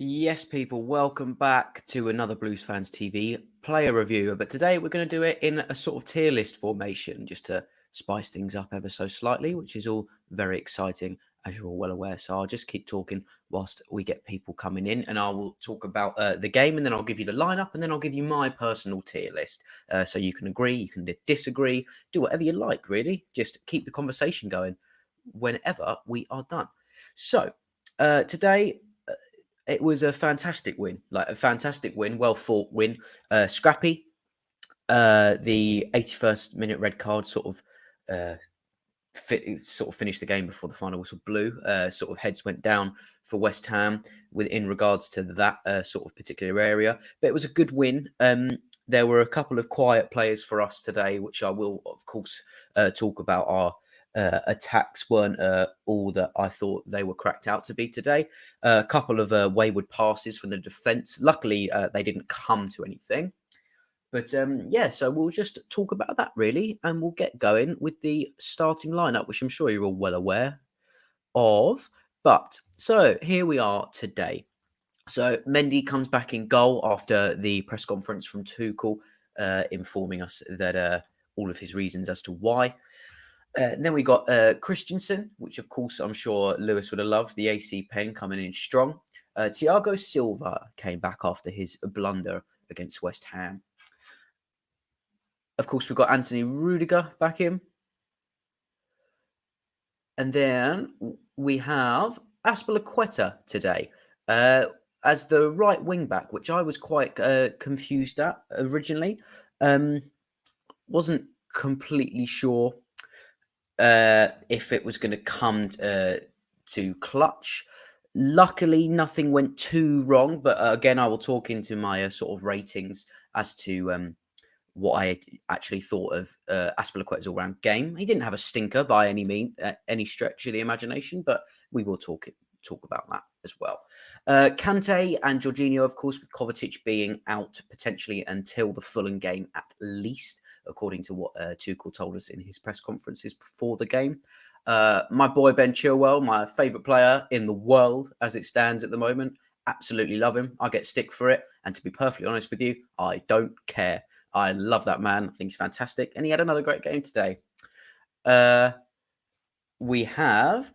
Yes, people, welcome back to another Blues Fans TV player review. But today we're going to do it in a sort of tier list formation just to spice things up ever so slightly, which is all very exciting, as you're all well aware. So I'll just keep talking whilst we get people coming in, and I will talk about the game, and then I'll give you the lineup, and then I'll give you my personal tier list. So you can agree, you can disagree, do whatever you like, really. Just keep the conversation going whenever we are done. So today it was a fantastic win, well fought win, scrappy. The 81st minute red card sort of finished the game before the final whistle blew. Sort of heads went down for West Ham in regards to that sort of particular area, but it was a good win. There were a couple of quiet players for us today, which I will, of course, talk about. Our attacks weren't all that I thought they were cracked out to be today. A couple of wayward passes from the defence. Luckily, they didn't come to anything. But yeah, so we'll just talk about that really, and we'll get going with the starting lineup, which I'm sure you're all well aware of. But so here we are today. So Mendy comes back in goal after the press conference from Tuchel, informing us that all of his reasons as to why. Then we got Christensen, which of course I'm sure Lewis would have loved. The AC pen coming in strong. Thiago Silva came back after his blunder against West Ham. Of course, we've got Anthony Rudiger back in. And then we have Azpilicueta today as the right wing back, which I was quite confused at originally. Wasn't completely sure if it was going to come to clutch. Luckily, nothing went too wrong. But again, I will talk into my sort of ratings as to what I actually thought of Azpilicueta's all-round game. He didn't have a stinker by any stretch of the imagination, but we will talk about that as well. Kante and Jorginho, of course, with Kovacic being out potentially until the Fulham game at least, according to what Tuchel told us in his press conferences before the game. My boy Ben Chilwell, my favourite player in the world as it stands at the moment. Absolutely love him. I get stick for it. And to be perfectly honest with you, I don't care. I love that man. I think he's fantastic. And he had another great game today. We have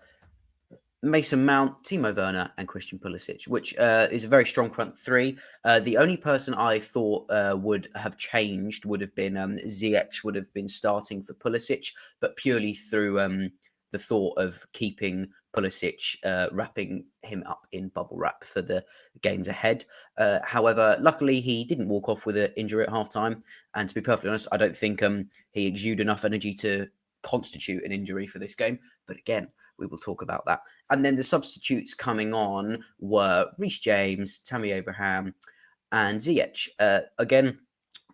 Mason Mount, Timo Werner, and Christian Pulisic, which is a very strong front three. The only person I thought would have changed would have been Ziyech would have been starting for Pulisic, but purely through the thought of keeping Pulisic, wrapping him up in bubble wrap for the games ahead. However, luckily he didn't walk off with an injury at halftime. And to be perfectly honest, I don't think he exuded enough energy to constitute an injury for this game. But again, we will talk about that. And then the substitutes coming on were Reece James, Tammy Abraham, and Ziyech. Again,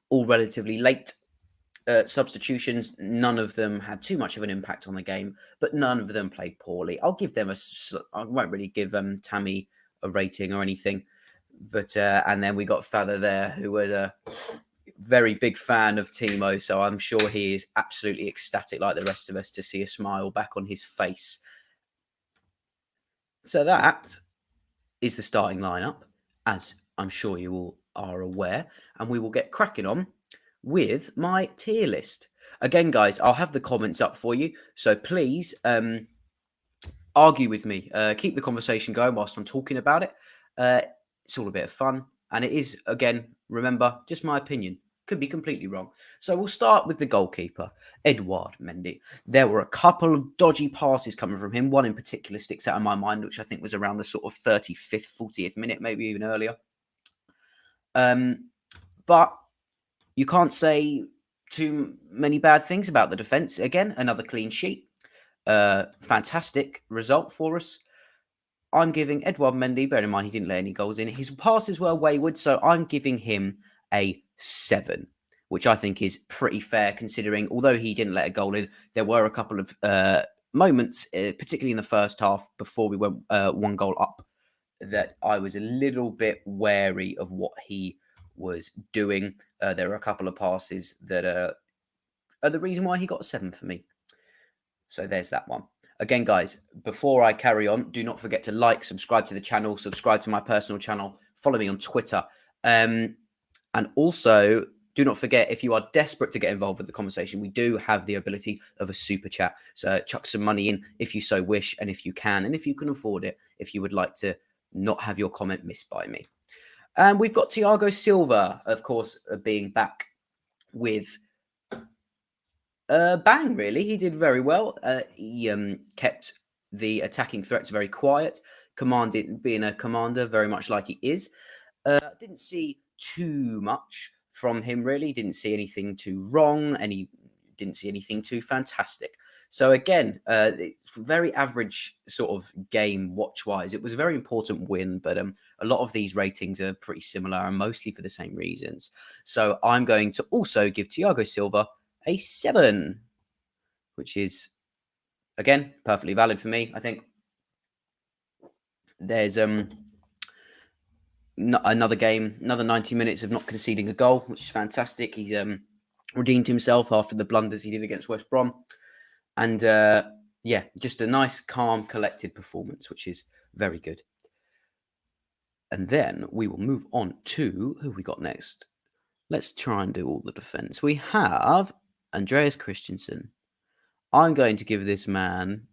all relatively late substitutions. None of them had too much of an impact on the game, but none of them played poorly. I'll give them I won't really give Tammy a rating or anything. But and then we got Father there, who was a very big fan of Timo, so I'm sure he is absolutely ecstatic like the rest of us to see a smile back on his face. So that is the starting lineup, as I'm sure you all are aware, and we will get cracking on with my tier list. Again, guys, I'll have the comments up for you, so please argue with me. Keep the conversation going whilst I'm talking about it. It's all a bit of fun, and it is, again, remember, just my opinion. Could be completely wrong. So we'll start with the goalkeeper, Edouard Mendy. There were a couple of dodgy passes coming from him. One in particular sticks out in my mind, which I think was around the sort of 35th, 40th minute, maybe even earlier. But you can't say too many bad things about the defence. Again, another clean sheet. Fantastic result for us. I'm giving Edouard Mendy, bear in mind he didn't let any goals in. His passes were wayward, so I'm giving him a 7, which I think is pretty fair considering, although he didn't let a goal in, there were a couple of moments, particularly in the first half before we went 1 goal up, that I was a little bit wary of what he was doing. There were a couple of passes that are the reason why he got a 7 for me. So there's that one. Again, guys, before I carry on, do not forget to like, subscribe to the channel, subscribe to my personal channel, follow me on Twitter. And also, do not forget, if you are desperate to get involved with the conversation, we do have the ability of a super chat. So chuck some money in if you so wish, and if you can, and if you can afford it, if you would like to not have your comment missed by me. And we've got Thiago Silva, of course, being back with bang, really. He did very well. He kept the attacking threats very quiet, being a commander very much like he is. Didn't see too much from him, really. Didn't see anything too wrong, and he didn't see anything too fantastic. So again, it's very average sort of game watch-wise. It was a very important win, but a lot of these ratings are pretty similar and mostly for the same reasons. So I'm going to also give Thiago Silva a 7, which is, again, perfectly valid for me. I think there's another game, another 90 minutes of not conceding a goal, which is fantastic. He's redeemed himself after the blunders he did against West Brom. And yeah, just a nice, calm, collected performance, which is very good. And then we will move on to who we got next. Let's try and do all the defense. We have Andreas Christensen. I'm going to give this man...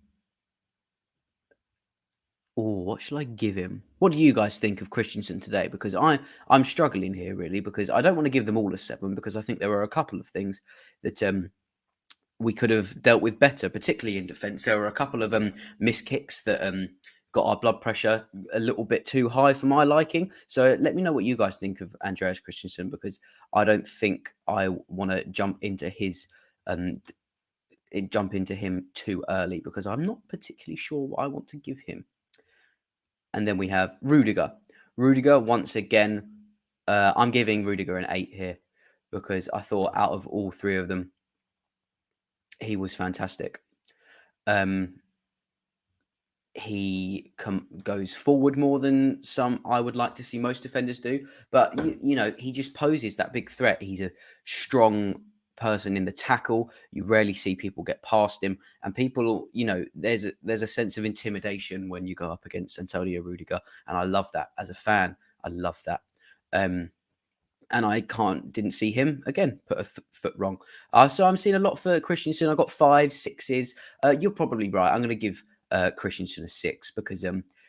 Oh, what shall I give him? What do you guys think of Christensen today? Because I'm struggling here, really, because I don't want to give them all a 7, because I think there are a couple of things that we could have dealt with better, particularly in defence. There were a couple of missed kicks that got our blood pressure a little bit too high for my liking. So let me know what you guys think of Andreas Christensen, because I don't think I want to jump into him too early, because I'm not particularly sure what I want to give him. And then we have Rudiger. Rudiger, once again, I'm giving Rudiger an 8 here, because I thought out of all 3 of them, he was fantastic. He goes forward more than some I would like to see most defenders do. But, you know, he just poses that big threat. He's a strong person in the tackle. You rarely see people get past him. And people, you know, there's a sense of intimidation when you go up against Antonio Rudiger. And I love that. As a fan, I love that. And I didn't see him, again, put a foot wrong. So I'm seeing a lot for Christensen. I got 5, 6s. You're probably right. I'm going to give Christensen a 6, because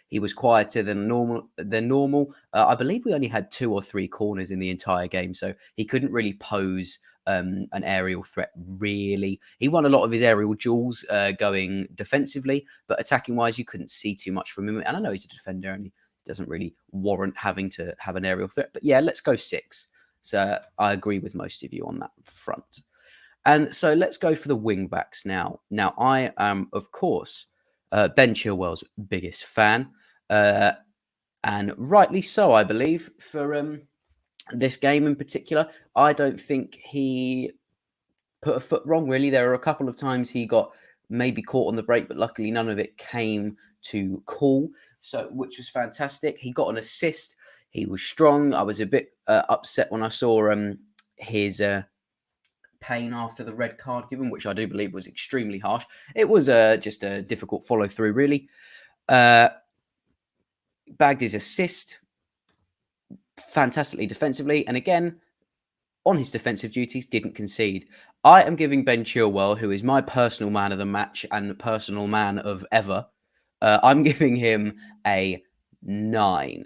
he was quieter than normal. I believe we only had 2 or 3 corners in the entire game, so he couldn't really pose an aerial threat, really. He won a lot of his aerial duels going defensively, but attacking-wise, you couldn't see too much from him. And I know he's a defender, and he doesn't really warrant having to have an aerial threat. But yeah, let's go 6. So I agree with most of you on that front. And so let's go for the wing backs now. Now, I am, of course, Ben Chilwell's biggest fan. And rightly so, I believe, for this game in particular. I don't think he put a foot wrong, really. There are a couple of times he got maybe caught on the break, but luckily none of it came to call, which was fantastic. He got an assist. He was strong. I was a bit upset when I saw his pain after the red card given, which I do believe was extremely harsh. It was just a difficult follow through, really. Bagged his assist fantastically defensively, and again, on his defensive duties, didn't concede. I am giving Ben Chilwell, who is my personal man of the match and personal man of ever, I'm giving him a 9.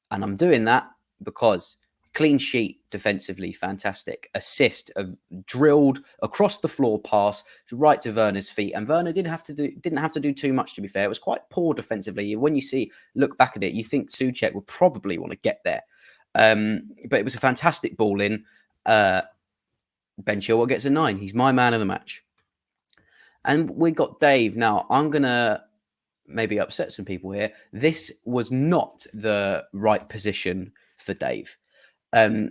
And I'm doing that because clean sheet defensively, fantastic. Assist of drilled across the floor pass right to Werner's feet. And Werner didn't have to do too much, to be fair. It was quite poor defensively. When you look back at it, you think Souček would probably want to get there. But it was a fantastic ball in. Ben Chilwell gets a 9. He's my man of the match. And we got Dave. Now, I'm going to maybe upset some people here. This was not the right position for Dave.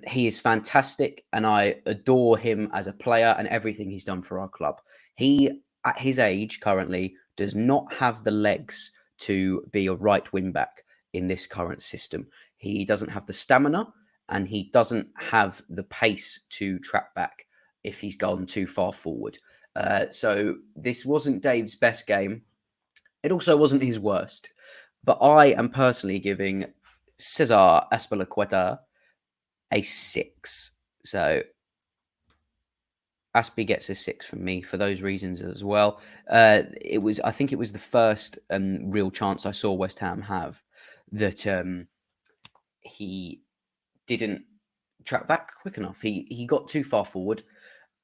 He is fantastic, and I adore him as a player and everything he's done for our club. He, at his age currently, does not have the legs to be a right wing back in this current system. He doesn't have the stamina, and he doesn't have the pace to track back if he's gone too far forward. So this wasn't Dave's best game. It also wasn't his worst, but I am personally giving Cesar Azpilicueta a 6. So Aspie gets a 6 from me for those reasons as well. I think it was the first real chance I saw West Ham have that he didn't track back quick enough. He got too far forward,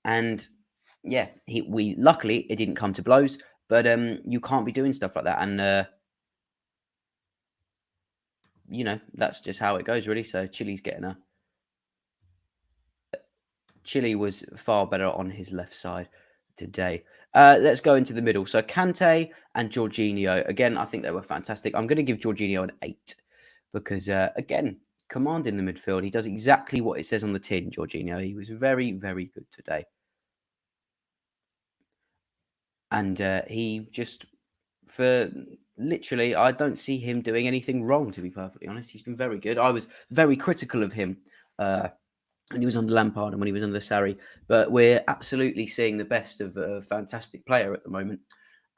and yeah, we luckily it didn't come to blows. But you can't be doing stuff like that, and that's just how it goes, really. So Chile's getting a Chile was far better on his left side today. Let's go into the middle. So Kante and Jorginho. Again, I think they were fantastic. I'm going to give Jorginho an 8 because, again, command in the midfield. He does exactly what it says on the tin, Jorginho. He was very, very good today. And he just, for literally, I don't see him doing anything wrong, to be perfectly honest. He's been very good. I was very critical of him when he was under Lampard and when he was under Sarri. But we're absolutely seeing the best of a fantastic player at the moment.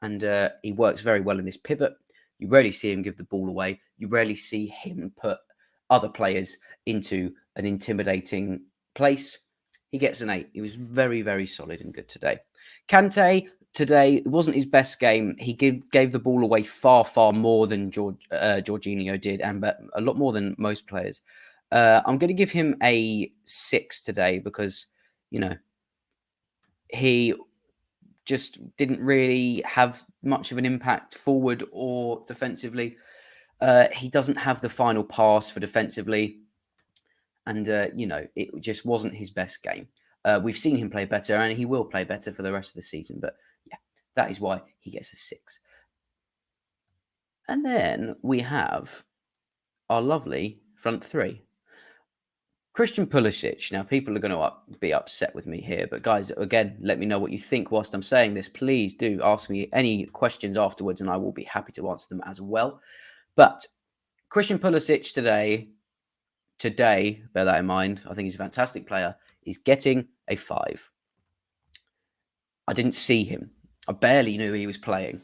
And he works very well in this pivot. You rarely see him give the ball away. You rarely see him put other players into an intimidating place. He gets an 8. He was very, very solid and good today. Kante, today, it wasn't his best game. He gave the ball away far, far more than Jorginho did, and a lot more than most players. I'm going to give him a 6 today because, he just didn't really have much of an impact forward or defensively. He doesn't have the final pass for defensively. And, it just wasn't his best game. We've seen him play better, and he will play better for the rest of the season. But, yeah, that is why he gets a 6. And then we have our lovely front three. Christian Pulisic. Now, people are going to be upset with me here, but guys, again, let me know what you think whilst I'm saying this. Please do ask me any questions afterwards, and I will be happy to answer them as well. But Christian Pulisic today, bear that in mind, I think he's a fantastic player. He's getting a 5. I didn't see him. I barely knew he was playing.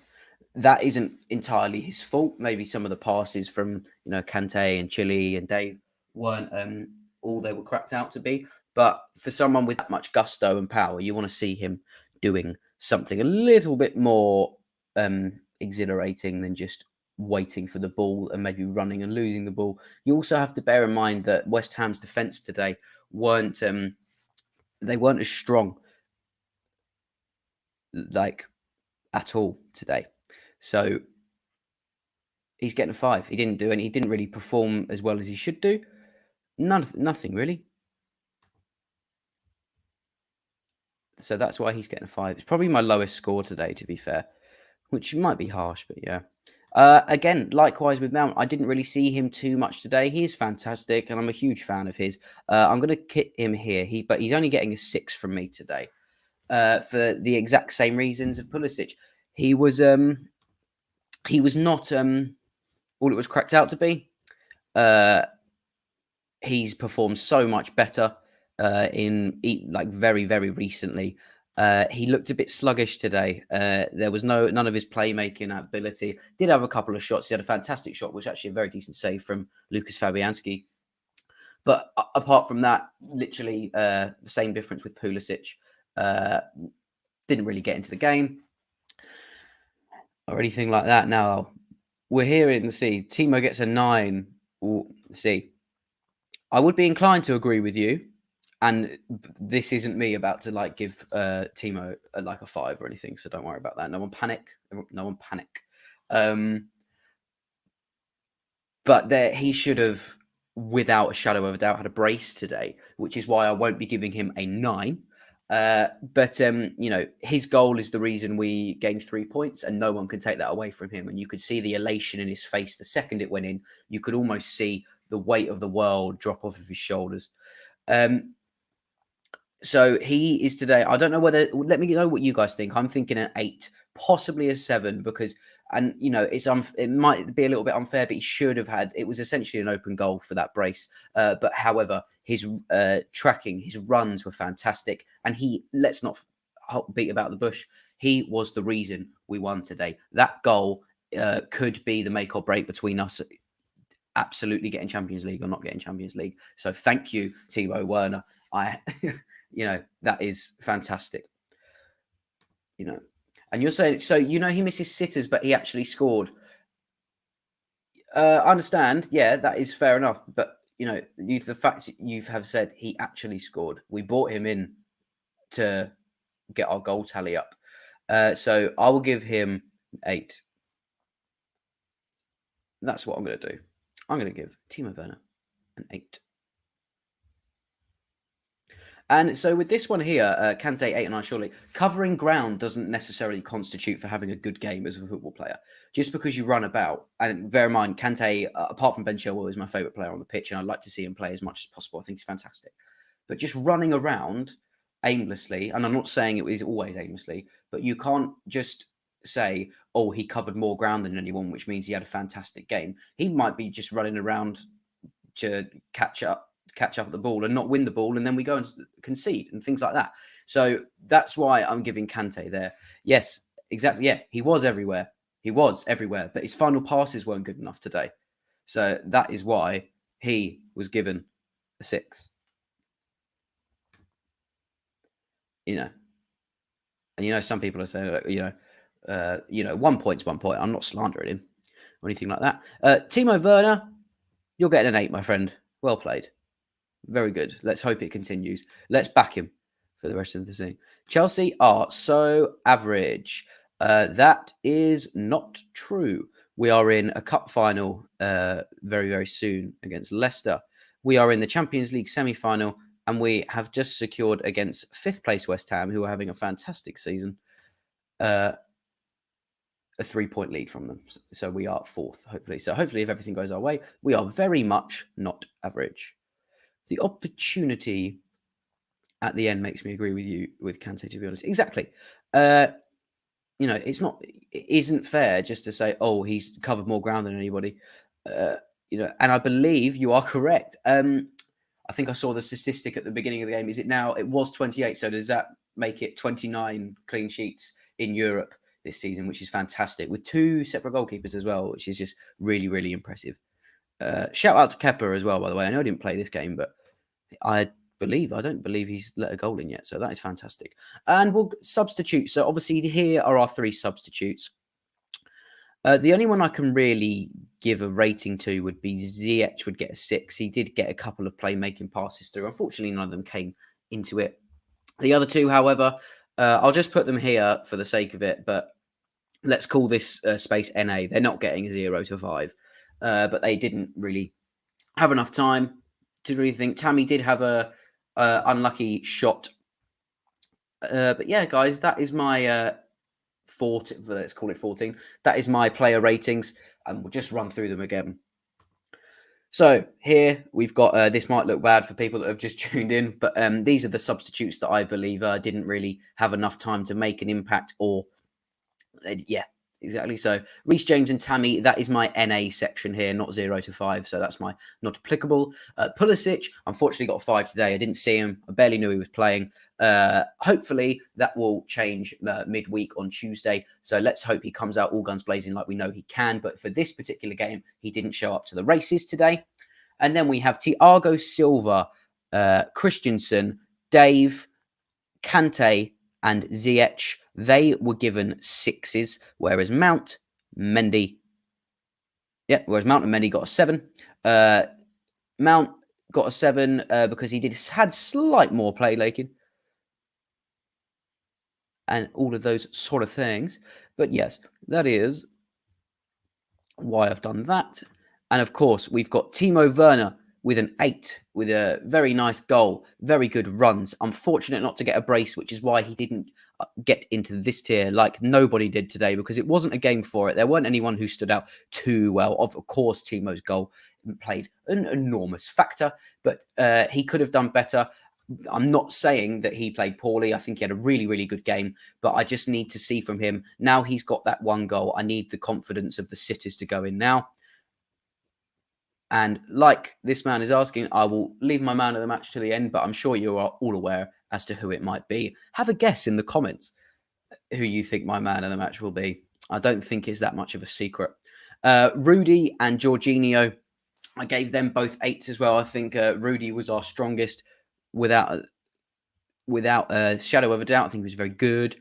That isn't entirely his fault. Maybe some of the passes from, Kante and Chile and Dave weren't all they were cracked out to be. But for someone with that much gusto and power, you want to see him doing something a little bit more exhilarating than just waiting for the ball and maybe running and losing the ball. You also have to bear in mind that West Ham's defence today weren't as strong at all today. So he's getting a 5. He didn't really perform as well as he should do. Nothing really. So that's why he's getting a 5. It's probably my lowest score today, to be fair, which might be harsh, but yeah. Again, likewise with Mount, I didn't really see him too much today. He is fantastic, and I'm a huge fan of his. I'm going to kit him here, but he's only getting a 6 from me today for the exact same reasons of Pulisic. He was not all it was cracked out to be. He's performed so much better very, very recently. He looked a bit sluggish today. There was none of his playmaking ability. Did have a couple of shots. He had a fantastic shot, which was actually a very decent save from Lucas Fabianski. But apart from that, literally the same difference with Pulisic. Didn't really get into the game or anything like that. Now, we're here in the C. Timo gets a 9. See, I would be inclined to agree with you. And this isn't me about to give Timo a 5 or anything, so don't worry about that. No one panic. But he should have, without a shadow of a doubt, had a brace today, which is why I won't be giving him a 9. But his goal is the reason we gained 3 points, and no one can take that away from him. And you could see the elation in his face the second it went in. You could almost see the weight of the world drop off of his shoulders. So he is today. I don't know whether. Let me know what you guys think. I'm thinking an 8, possibly a 7, because it might be a little bit unfair, but he should have had. It was essentially an open goal for that brace. But however, his tracking, his runs were fantastic, and let's not beat about the bush. He was the reason we won today. That goal could be the make or break between us absolutely getting Champions League or not getting Champions League. So thank you, Timo Werner. That is fantastic. And you're saying, so he misses sitters, but he actually scored. I understand. Yeah, that is fair enough. But the fact you have said he actually scored. We brought him in to get our goal tally up. So I will give him 8. That's what I'm going to do. I'm going to give Timo Werner an 8. And so with this one here, Kante 8 and 9 surely. Covering ground doesn't necessarily constitute for having a good game as a football player. Just because you run about, and bear in mind, Kante, apart from Ben Chilwell, is my favourite player on the pitch, and I'd like to see him play as much as possible. I think he's fantastic. But just running around aimlessly, and I'm not saying it is always aimlessly, but you can't just say, oh, he covered more ground than anyone, which means he had a fantastic game. He might be just running around to catch up at the ball and not win the ball, and then we go and concede and things like that. So that's why I'm giving Kante there. Yes, exactly. Yeah, he was everywhere. But his final passes weren't good enough today. So that is why he was given a 6. And some people are saying, 1 point's 1 point. I'm not slandering him or anything like that. Timo Werner, you're getting an 8, my friend. Well played. Very good. Let's hope it continues. Let's back him for the rest of the season. Chelsea are so average. That is not true. We are in a cup final very, very soon against Leicester. We are in the Champions League semi-final, and we have just secured against 5th place West Ham, who are having a fantastic season, a 3-point lead from them. So we are 4th, hopefully. So hopefully, if everything goes our way, we are very much not average. The opportunity at the end makes me agree with you with Kante, to be honest. Exactly. It isn't fair just to say, oh, he's covered more ground than anybody. And I believe you are correct. I think I saw the statistic at the beginning of the game. Is it now? It was 28. So does that make it 29 clean sheets in Europe this season, which is fantastic, with 2 separate goalkeepers as well, which is just really, really impressive. Shout out to Kepa as well, by the way. I know I didn't play this game, but I don't believe he's let a goal in yet. So that is fantastic. And we'll substitute. So obviously here are our 3 substitutes. The only one I can really give a rating to would be Ziyech would get a 6. He did get a couple of playmaking passes through. Unfortunately, none of them came into it. The other 2, however, I'll just put them here for the sake of it, but let's call this space NA. They're not getting a 0 to 5. But they didn't really have enough time to really think. Tammy did have a unlucky shot. But yeah, guys, that is my 14. Let's call it 14. That is my player ratings, and we'll just run through them again. So here we've got, this might look bad for people that have just tuned in, but these are the substitutes that I believe didn't really have enough time to make an impact, or yeah, exactly. So Reece James and Tammy, that is my NA section here, not 0 to 5. So that's my not applicable. Pulisic, unfortunately got a 5 today. I didn't see him. I barely knew he was playing. Hopefully that will change midweek on Tuesday. So let's hope he comes out all guns blazing like we know he can. But for this particular game, he didn't show up to the races today. And then we have Thiago Silva, Christensen, Dave, Kante, and Ziyech. They were given 6s, whereas Mount and Mendy got a 7. Mount got a 7 because he had slight more playmaking and all of those sort of things. But yes, that is why I've done that. And of course, we've got Timo Werner with an 8, with a very nice goal, very good runs. Unfortunate not to get a brace, which is why he didn't get into this tier like nobody did today, because it wasn't a game for it. There weren't anyone who stood out too well. Of course, Timo's goal played an enormous factor, but he could have done better. I'm not saying that he played poorly. I think he had a really, really good game, but I just need to see from him. Now he's got that 1 goal. I need the confidence of the sitters to go in now. And like this man is asking, I will leave my man of the match to the end, but I'm sure you are all aware as to who it might be. Have a guess in the comments who you think my man of the match will be. I don't think it's that much of a secret. Rudy and Jorginho, I gave them both 8s as well. I think Rudy was our strongest without a shadow of a doubt. I think he was very good.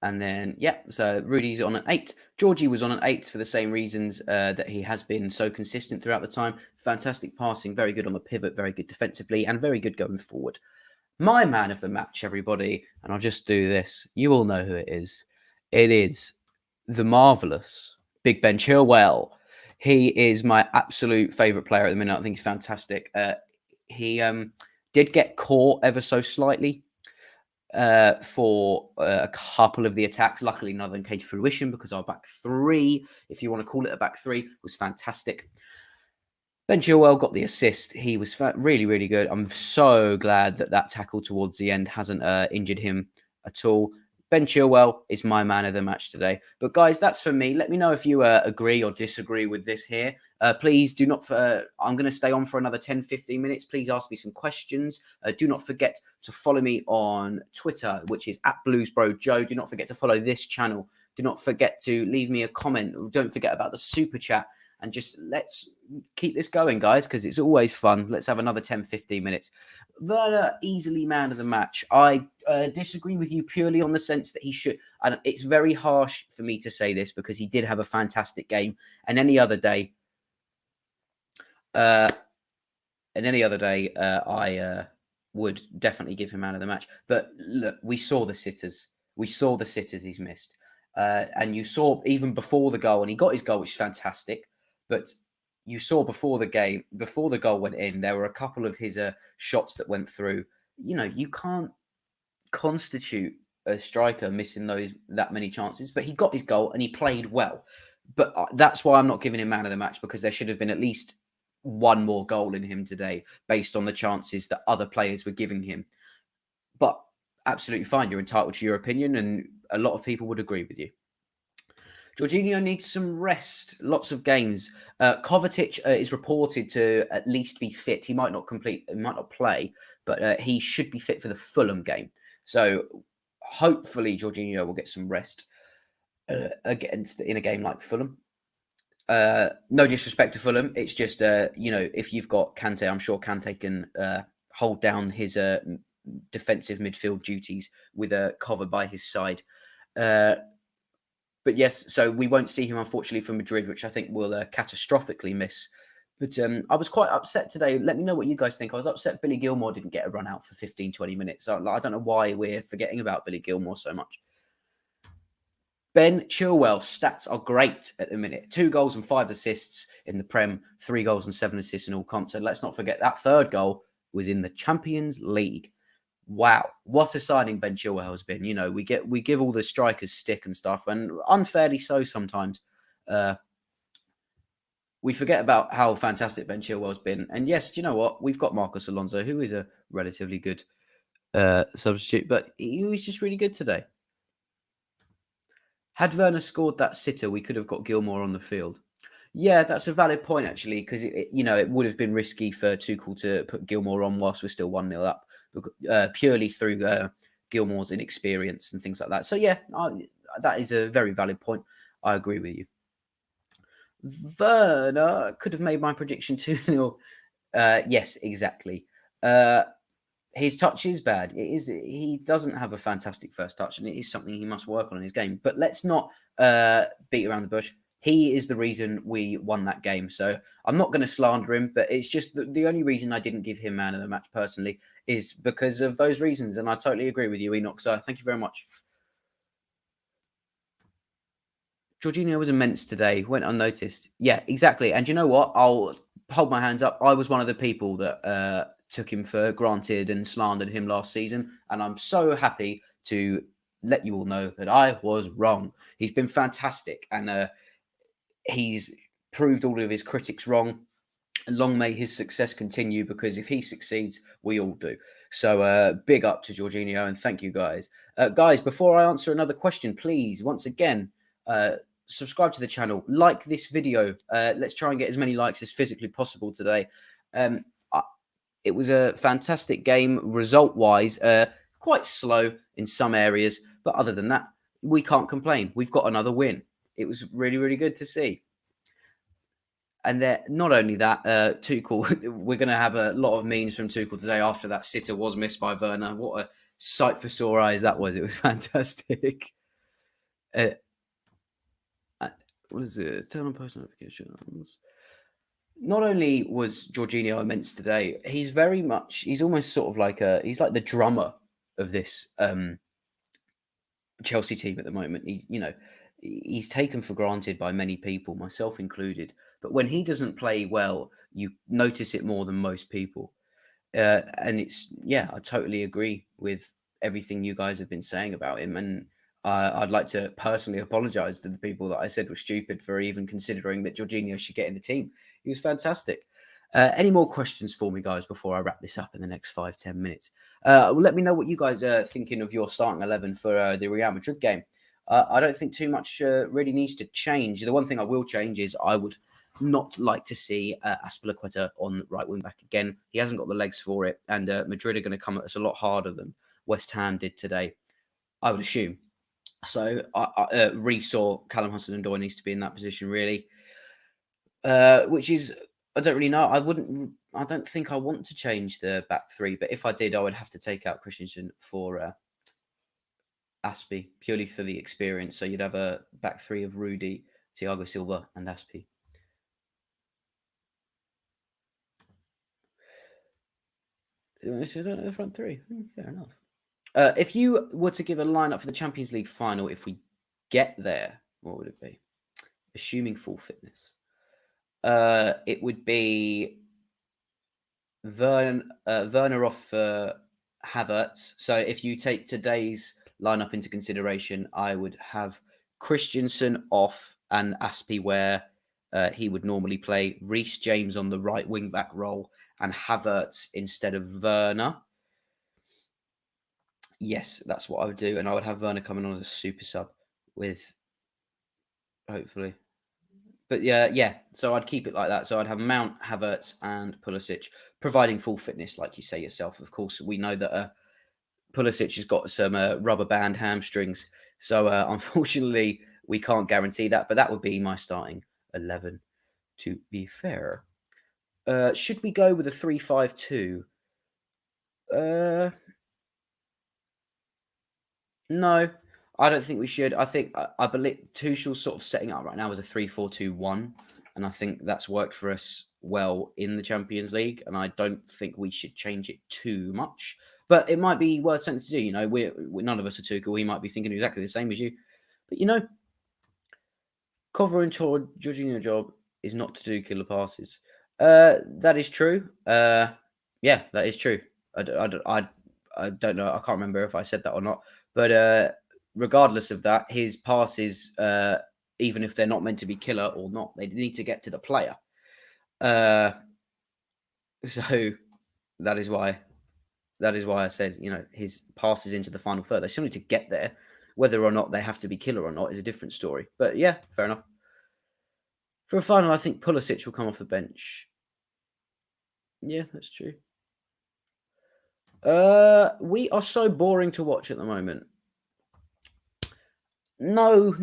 And then, yeah, so Rudy's on an 8. Georgie was on an 8 for the same reasons that he has been so consistent throughout the time. Fantastic passing, very good on the pivot, very good defensively, and very good going forward. My man of the match, everybody, and I'll just do this. You all know who it is. It is the marvellous Big Ben Chilwell. He is my absolute favourite player at the minute. I think he's fantastic. He did get caught ever so slightly for a couple of the attacks. Luckily, none of them came to fruition because our back three, if you want to call it a back three, was fantastic. Ben Chilwell got the assist. He was really, really good. I'm so glad that that tackle towards the end hasn't injured him at all. Ben Chilwell is my man of the match today. But guys, that's for me. Let me know if you agree or disagree with this here. Please do not, I'm going to stay on for another 10, 15 minutes. Please ask me some questions. Do not forget to follow me on Twitter, which is @BluesBroJoe. Do not forget to follow this channel. Do not forget to leave me a comment. Don't forget about the super chat. And just let's keep this going, guys, because it's always fun. Let's have another 10, 15 minutes. Werner, easily man of the match. I disagree with you purely on the sense that he should. And it's very harsh for me to say this because he did have a fantastic game. And any other day, I would definitely give him man of the match. But look, we saw the sitters. We saw the sitters he's missed. And you saw even before the goal, and he got his goal, which is fantastic. But you saw before the goal went in, there were a couple of his shots that went through. You know, you can't constitute a striker missing that many chances, but he got his goal and he played well. But that's why I'm not giving him man of the match, because there should have been at least one more goal in him today based on the chances that other players were giving him. But absolutely fine. You're entitled to your opinion, and a lot of people would agree with you. Jorginho needs some rest. Lots of games. Kovacic is reported to at least be fit. He might not play, but he should be fit for the Fulham game. So hopefully Jorginho will get some rest in a game like Fulham. No disrespect to Fulham. It's just, if you've got Kante, I'm sure Kante can hold down his defensive midfield duties with a cover by his side. But yes, so we won't see him, unfortunately, for Madrid, which I think will catastrophically miss. But I was quite upset today. Let me know what you guys think. I was upset Billy Gilmour didn't get a run out for 15, 20 minutes. I don't know why we're forgetting about Billy Gilmour so much. Ben Chilwell's stats are great at the minute. 2 goals and 5 assists in the Prem, 3 goals and 7 assists in all comps. And let's not forget that third goal was in the Champions League. Wow, what a signing Ben Chilwell has been. You know, we give all the strikers stick and stuff, and unfairly so sometimes. We forget about how fantastic Ben Chilwell's been. And yes, do you know what? We've got Marcos Alonso, who is a relatively good substitute, but he was just really good today. Had Werner scored that sitter, we could have got Gilmour on the field. Yeah, that's a valid point, actually, because it would have been risky for Tuchel to put Gilmour on whilst we're still 1-0 up, purely through Gilmour's inexperience and things like that. So, yeah, that is a very valid point. I agree with you. Werner could have made my prediction 2-0. Yes, exactly. His touch is bad. He doesn't have a fantastic first touch, and it is something he must work on in his game. But let's not beat around the bush. He is the reason we won that game. So I'm not going to slander him, but it's just the only reason I didn't give him man of the match personally is because of those reasons. And I totally agree with you, Enoch. So thank you very much. Jorginho was immense today. Went unnoticed. Yeah, exactly. And you know what? I'll hold my hands up. I was one of the people that took him for granted and slandered him last season. And I'm so happy to let you all know that I was wrong. He's been fantastic. And he's proved all of his critics wrong. Long may his success continue, because if he succeeds, we all do. So big up to Jorginho, and thank you, guys. Guys, before I answer another question, please, once again, subscribe to the channel, like this video. Let's try and get as many likes as physically possible today. It was a fantastic game result-wise, quite slow in some areas, But other than that, we can't complain. We've got another win. It was really, really good to see. And then not only that, Tuchel, we're going to have a lot of memes from Tuchel today after that sitter was missed by Werner. What a sight for sore eyes that was. It was fantastic. What is it? Turn on post notifications. Not only was Jorginho immense today, he's almost sort of like he's like the drummer of this Chelsea team at the moment. He's taken for granted by many people, myself included. But when he doesn't play well, you notice it more than most people. And I totally agree with everything you guys have been saying about him. And I'd like to personally apologise to the people that I said were stupid for even considering that Jorginho should get in the team. He was fantastic. Any more questions for me, guys, before I wrap this up in the next 5-10 minutes? Let me know what you guys are thinking of your starting 11 for the Real Madrid game. I don't think too much really needs to change. The one thing I will change is I would not like to see Azpilicueta on right wing back again. He hasn't got the legs for it, and Madrid are going to come at us a lot harder than West Ham did today, I would assume. So Reece or Callum Hudson-Odoi needs to be in that position, really. Which is, I don't really know. I don't think I want to change the back three, but if I did, I would have to take out Christensen for Aspie, purely for the experience. So you'd have a back three of Rudy, Thiago Silva, and Aspie. So the front three. Fair enough. If you were to give a lineup for the Champions League final, if we get there, what would it be? Assuming full fitness. It would be Werner off for Havertz. So if you take today's lineup into consideration, I would have Christensen off and Aspie where he would normally play, Reece James on the right wing back role, and Havertz instead of Werner. Yes, that's what I would do, and I would have Werner coming on as a super sub with, hopefully. But yeah. So I'd keep it like that. So I'd have Mount, Havertz, and Pulisic, providing full fitness, like you say yourself. Of course, we know that Pulisic has got some rubber band hamstrings, so unfortunately we can't guarantee that. But that would be my starting 11. To be fair, should we go with a 3-5-2? No, I don't think we should. I think I believe Tuchel's sort of setting up right now as a 3-4-2-1, and I think that's worked for us well in the Champions League. And I don't think we should change it too much. But it might be worth something to do. You know, we're none of us are Tuchel. He might be thinking exactly the same as you. But you know, covering Jorginho job is not to do killer passes. That is true. Yeah, that is true. I don't know. I can't remember if I said that or not. But regardless of that, his passes, even if they're not meant to be killer or not, they need to get to the player. So that is why I said, you know, his passes into the final third, they still need to get there. Whether or not they have to be killer or not is a different story. But yeah, fair enough. For a final, I think Pulisic will come off the bench. Yeah, that's true. We are so boring to watch at the moment. No.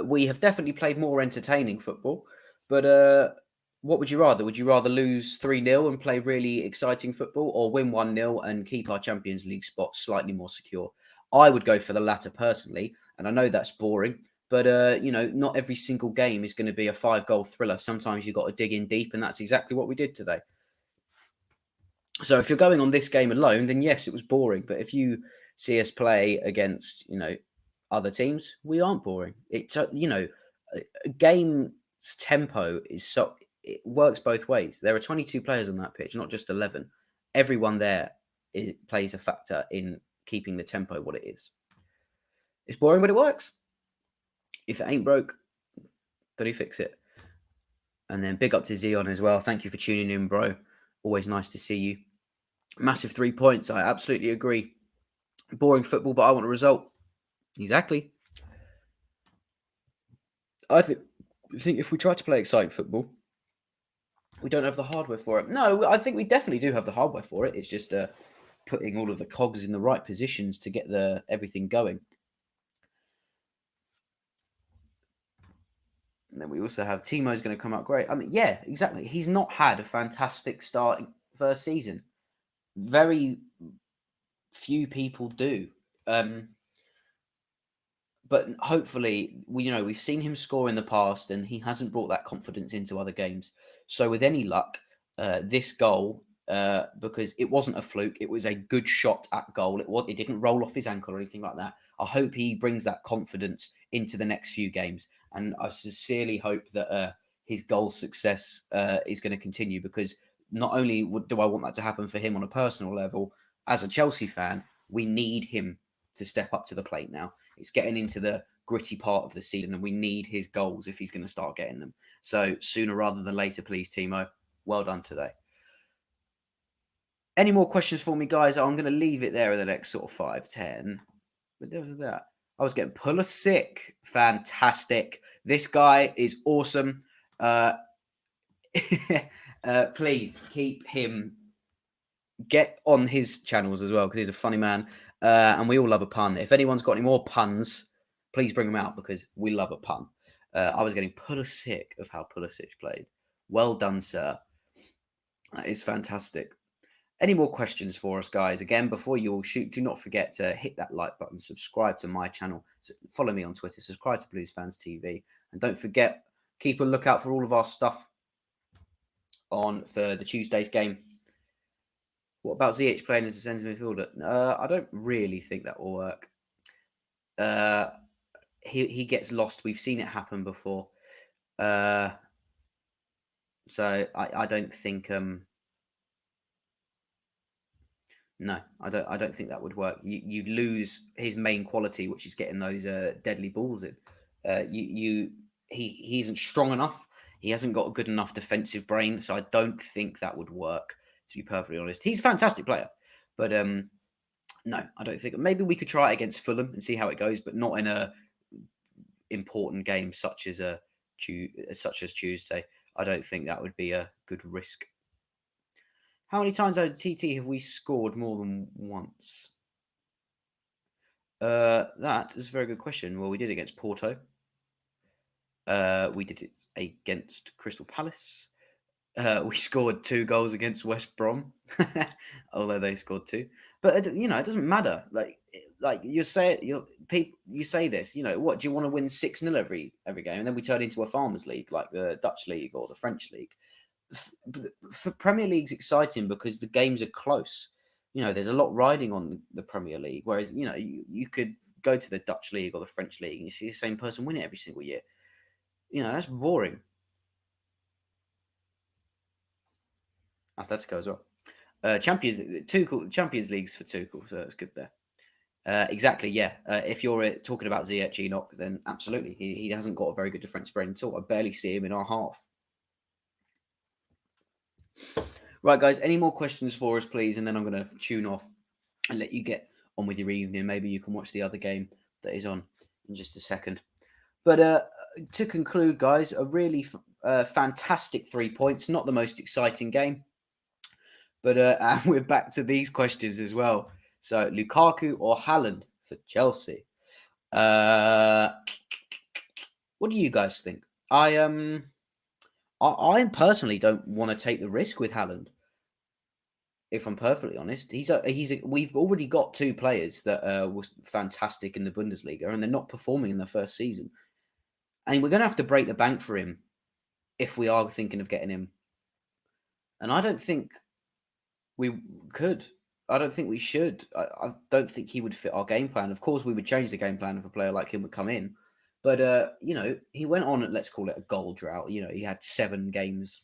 We have definitely played more entertaining football. But what would you rather? Would you rather lose 3-0 and play really exciting football, or win 1-0 and keep our Champions League spot slightly more secure? I would go for the latter personally, and I know that's boring. But you know, not every single game is going to be a 5-goal thriller. Sometimes you've got to dig in deep, and that's exactly what we did today. So if you're going on this game alone, then yes, it was boring. But if you see us play against, you know, other teams, we aren't boring. It's you know, a game's tempo is it works both ways. There are 22 players on that pitch, not just 11. Everyone there plays a factor in keeping the tempo what it is. It's boring, but it works. If it ain't broke, don't you fix it? And then big up to Zion as well. Thank you for tuning in, bro. Always nice to see you. Massive 3 points. I absolutely agree. Boring football, but I want a result. Exactly. I think if we try to play exciting football, we don't have the hardware for it. No, I think we definitely do have the hardware for it. It's just putting all of the cogs in the right positions to get everything going. And then we also have Timo's going to come out great. I mean, yeah, exactly. He's not had a fantastic start first season. Very few people do. But hopefully, we've seen him score in the past, and he hasn't brought that confidence into other games. So with any luck, this goal, because it wasn't a fluke, it was a good shot at goal. It didn't roll off his ankle or anything like that. I hope he brings that confidence into the next few games, and I sincerely hope that his goal success is going to continue, because not only do I want that to happen for him on a personal level, as a Chelsea fan, we need him to step up to the plate now. It's getting into the gritty part of the season, and we need his goals if he's going to start getting them. So sooner rather than later, please, Timo. Well done today. Any more questions for me, guys? I'm going to leave it there in the next sort of 5, 10. But there was that. I was getting Pulisic. Fantastic. This guy is awesome. Please keep him. Get on his channels as well, because he's a funny man. And we all love a pun. If anyone's got any more puns, please bring them out, because we love a pun. I was getting Pulisic of how Pulisic played. Well done, sir. That is fantastic. Any more questions for us, guys? Again, before you all shoot, do not forget to hit that like button, subscribe to my channel, follow me on Twitter, subscribe to BluesFansTV, and don't forget, keep a lookout for all of our stuff on for the Tuesday's game. What about ZH playing as a centre midfielder? I don't really think that will work. He gets lost. We've seen it happen before. So I don't think no, I don't think that would work. You'd lose his main quality, which is getting those deadly balls in. He isn't strong enough. He hasn't got a good enough defensive brain, so I don't think that would work. To be perfectly honest, he's a fantastic player, but no, I don't think. Maybe we could try it against Fulham and see how it goes, but not in a important game such as Tuesday. I don't think that would be a good risk. How many times over TT have we scored more than once? That is a very good question. Well, we did it against Porto. We did it against Crystal Palace. We scored 2 goals against West Brom, although they scored 2. But it doesn't matter. Like you say this. What do you want to win 6-0 every game, and then we turn into a farmers league like the Dutch league or the French league. For Premier League's exciting because the games are close. There's a lot riding on the Premier League, whereas you could go to the Dutch league or the French league and you see the same person win it every single year. That's boring. Atletico as well. Champions Leagues for Tuchel, so that's good there. Exactly, yeah. If you're talking about Ziyech Enoch, then absolutely. He hasn't got a very good defensive brain at all. I barely see him in our half. Right, guys, any more questions for us, please? And then I'm going to tune off and let you get on with your evening. Maybe you can watch the other game that is on in just a second. But to conclude, guys, a really fantastic 3 points. Not the most exciting game. But and we're back to these questions as well. So, Lukaku or Haaland for Chelsea? What do you guys think? I personally don't want to take the risk with Haaland. If I'm perfectly honest, we've already got 2 players that were fantastic in the Bundesliga, and they're not performing in their first season. And we're going to have to break the bank for him if we are thinking of getting him. And I don't think we could. I don't think we should. I don't think he would fit our game plan. Of course, we would change the game plan if a player like him would come in. But, he went on, let's call it a goal drought. He had 7 games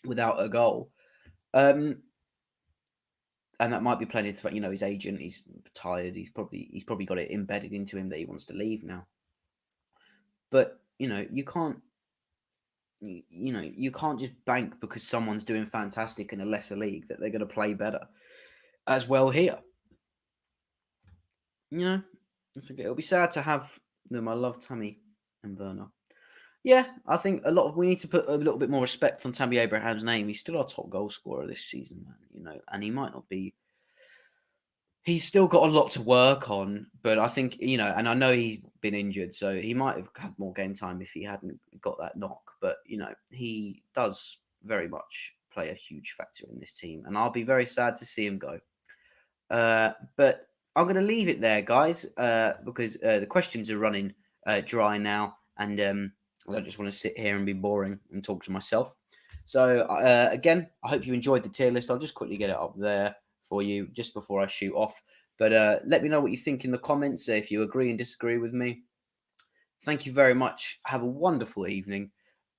without a goal. And that might be plenty to, his agent, he's tired. He's probably got it embedded into him that he wants to leave now. But, you can't, you can't just bank because someone's doing fantastic in a lesser league that they're going to play better as well here. It'll be sad to have them. I love Tammy and Werner. Yeah, I think we need to put a little bit more respect on Tammy Abraham's name. He's still our top goal scorer this season, man. And he might not be He's still got a lot to work on, but I think, and I know he's been injured, so he might have had more game time if he hadn't got that knock. But, he does very much play a huge factor in this team, and I'll be very sad to see him go. But I'm going to leave it there, guys, because the questions are running dry now, and I don't just want to sit here and be boring and talk to myself. So, again, I hope you enjoyed the tier list. I'll just quickly get it up there for you just before I shoot off. But let me know what you think in the comments, if you agree and disagree with me. Thank you very much. Have a wonderful evening.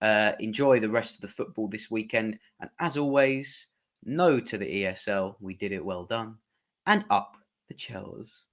Enjoy the rest of the football this weekend. And as always, no to the ESL. We did it well done. And up the Chels.